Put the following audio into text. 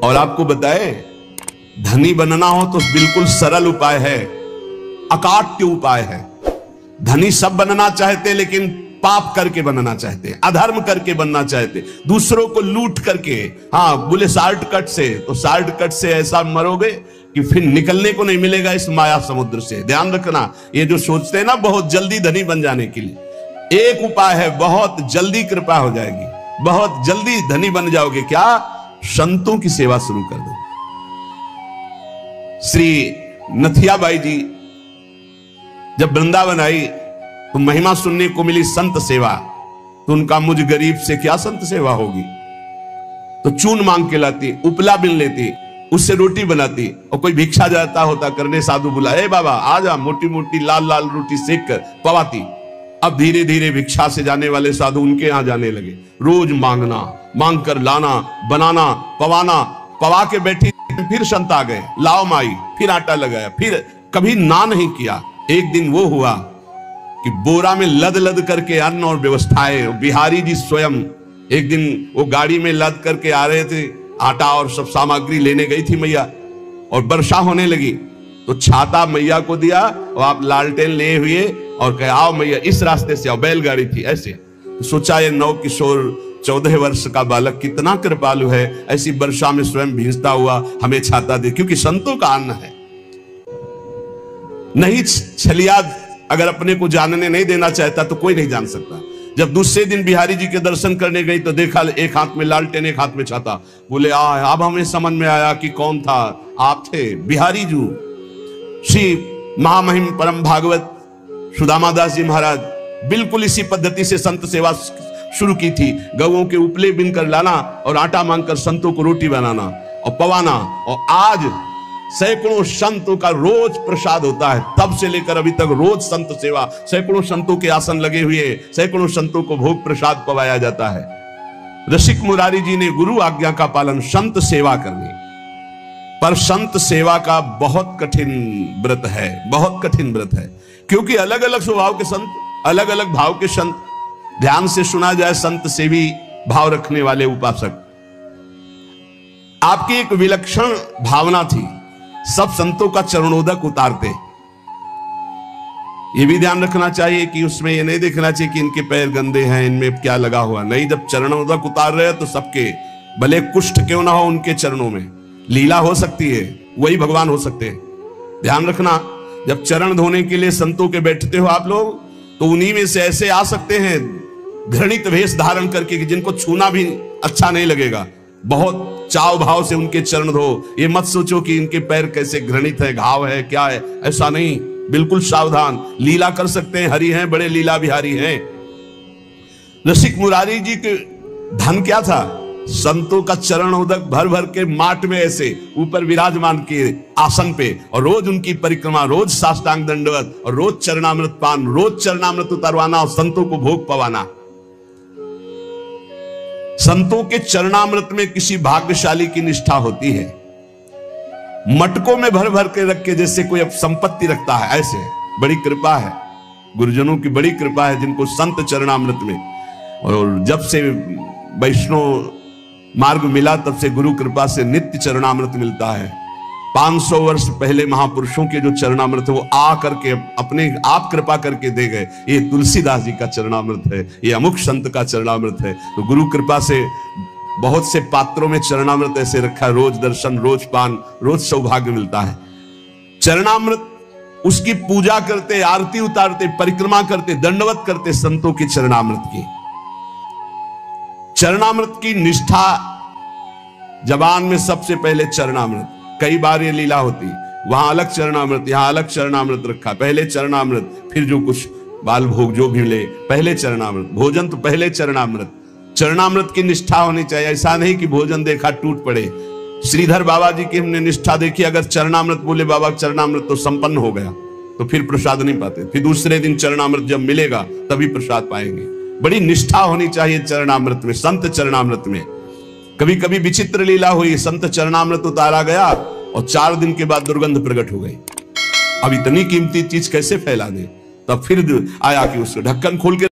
और आपको बताए, धनी बनना हो तो बिल्कुल सरल उपाय है, अकाट्य उपाय है। धनी सब बनना चाहते लेकिन पाप करके बनना चाहते, अधर्म करके बनना चाहते, दूसरों को लूट करके। हाँ, बोले शॉर्टकट से, तो शॉर्टकट से ऐसा मरोगे कि फिर निकलने को नहीं मिलेगा इस माया समुद्र से। ध्यान रखना, ये जो सोचते हैं ना बहुत जल्दी धनी बन जाने के लिए, एक उपाय है, बहुत जल्दी कृपा हो जाएगी, बहुत जल्दी धनी बन जाओगे। क्या? संतों की सेवा शुरू कर दो। श्री नथियाबाई जी जब वृंदावन आई तो महिमा सुनने को मिली संत सेवा, तो उनका मुझ गरीब से क्या संत सेवा होगी। तो चून मांग के लाती, उपला बिन लेती, उससे रोटी बनाती, और कोई भिक्षा जाता होता करने, साधु बुलाए, बाबा आ जा, मोटी मोटी लाल लाल रोटी सेक कर पवाती। अब धीरे धीरे भिक्षा से जाने वाले साधु उनके यहां जाने लगे, रोज मांगना, मांग कर लाना, बनाना, पवाना, पवा के बैठी, फिर संत आ गए, लाओ माई, फिर आटा लगाया, फिर कभी ना नहीं किया। एक दिन वो हुआ कि बोरा में लद लद करके अन्न और व्यवस्थाएं, बिहारी जी स्वयं एक दिन वो गाड़ी में लद करके आ रहे थे, आटा और सब सामग्री लेने गई थी मैया, और वर्षा होने लगी, तो छाता मैया को दिया और आप लालटेन ले हुए और कहे आओ मैया इस रास्ते से आओ, बैलगाड़ी थी ऐसे। तो सोचा ये नव किशोर 14 वर्ष का बालक कितना कृपालु है, ऐसी वर्षा में स्वयं भींजता हुआ हमें छाता दे, क्योंकि संतों का अन्न है। नहीं छलिया अगर अपने को जानने नहीं देना चाहता तो कोई नहीं जान सकता। जब दूसरे दिन बिहारी जी के दर्शन करने गई तो देखा एक हाथ में लालटेन, एक हाथ में छाता। बोले अब हमें समझ में आया कि कौन था, आप थे बिहारी जी। श्री महामहिम परम भागवत सुदामा दास जी महाराज बिल्कुल इसी पद्धति से संत सेवा शुरू की थी। गौओं के उपले बिन कर लाना और आटा मांगकर संतों को रोटी बनाना और पवाना, और आज सैकड़ों संतों का रोज प्रसाद होता है। तब से लेकर अभी तक रोज संत सेवा, सैकड़ों संतों के आसन लगे हुए, सैकड़ों संतों को भोग प्रसाद पवाया जाता है। रसिक मुरारी जी ने गुरु आज्ञा का पालन, संत सेवा करनी, पर संत सेवा का बहुत कठिन व्रत है, बहुत कठिन व्रत है, क्योंकि अलग अलग स्वभाव के संत, अलग अलग भाव के संत। ध्यान से सुना जाए, संत सेवी भाव रखने वाले उपासक, आपकी एक विलक्षण भावना थी, सब संतों का चरणोदक उतारते। ये भी ध्यान रखना चाहिए कि उसमें ये नहीं देखना चाहिए कि इनके पैर गंदे हैं, इनमें क्या लगा हुआ, नहीं, जब चरणोदक उतार रहे हैं तो सबके, भले कुष्ठ क्यों ना हो उनके चरणों में, लीला हो सकती है, वही भगवान हो सकते हैं। ध्यान रखना, जब चरण धोने के लिए संतों के बैठते हो आप लोग, तो उन्हीं में से ऐसे आ सकते हैं घृणित वेश धारण करके कि जिनको छूना भी अच्छा नहीं लगेगा। बहुत चाव भाव से उनके चरण धो, ये मत सोचो कि इनके पैर कैसे घृणित है, घाव है, क्या है, ऐसा नहीं, बिल्कुल सावधान। लीला कर सकते हैं, हरि हैं, बड़े लीला बिहारी हैं। रसिक मुरारी जी के धन क्या था? संतों का चरण उदक भर भर के माट में ऐसे ऊपर विराजमान के आसन पे, और रोज उनकी परिक्रमा, रोज साष्टांग दंडवत, और रोज चरणामृत पान, रोज चरणामृत उतारवाना और संतों को भोग पवाना। संतों के चरणामृत में किसी भाग्यशाली की निष्ठा होती है। मटकों में भर भर के रख के जैसे कोई अब संपत्ति रखता है, ऐसे बड़ी कृपा है, गुरुजनों की बड़ी कृपा है जिनको संत चरणामृत में। और जब से वैष्णव मार्ग मिला तब से गुरु कृपा से नित्य चरणामृत मिलता है। 500 वर्ष पहले महापुरुषों के जो चरणामृत वो आ करके अपने आप कृपा करके दे गए। ये तुलसीदास जी का चरणामृत है, ये अमुक संत का चरणामृत है। तो गुरु कृपा से बहुत से पात्रों में चरणामृत ऐसे रखा है, रोज दर्शन, रोज पान, रोज सौभाग्य मिलता है। चरणामृत, उसकी पूजा करते, आरती उतारते, परिक्रमा करते, दंडवत करते संतों की चरणामृत की। चरणामृत की निष्ठा, जबान में सबसे पहले चरणामृत। कई बार ये लीला होती, वहां अलग चरणामृत, यहां अलग चरणामृत रखा, पहले चरणामृत, फिर जो कुछ बाल भोग जो भी मिले, पहले चरणामृत, भोजन तो पहले चरणामृत। चरणामृत की निष्ठा होनी चाहिए, ऐसा नहीं कि भोजन देखा टूट पड़े। श्रीधर बाबा जी की हमने निष्ठा देखी, अगर चरणामृत बोले बाबा चरणामृत तो संपन्न हो गया, तो फिर प्रसाद नहीं पाते, फिर दूसरे दिन चरणामृत जब मिलेगा तभी प्रसाद पाएंगे। बड़ी निष्ठा होनी चाहिए चरणामृत में, संत चरणामृत में। कभी कभी विचित्र लीला हुई, संत चरणामृत उतारा गया और 4 दिन के बाद दुर्गंध प्रकट हो गई। अब इतनी कीमती चीज कैसे फैला दे? तब फिर आया कि उसको ढक्कन खोल के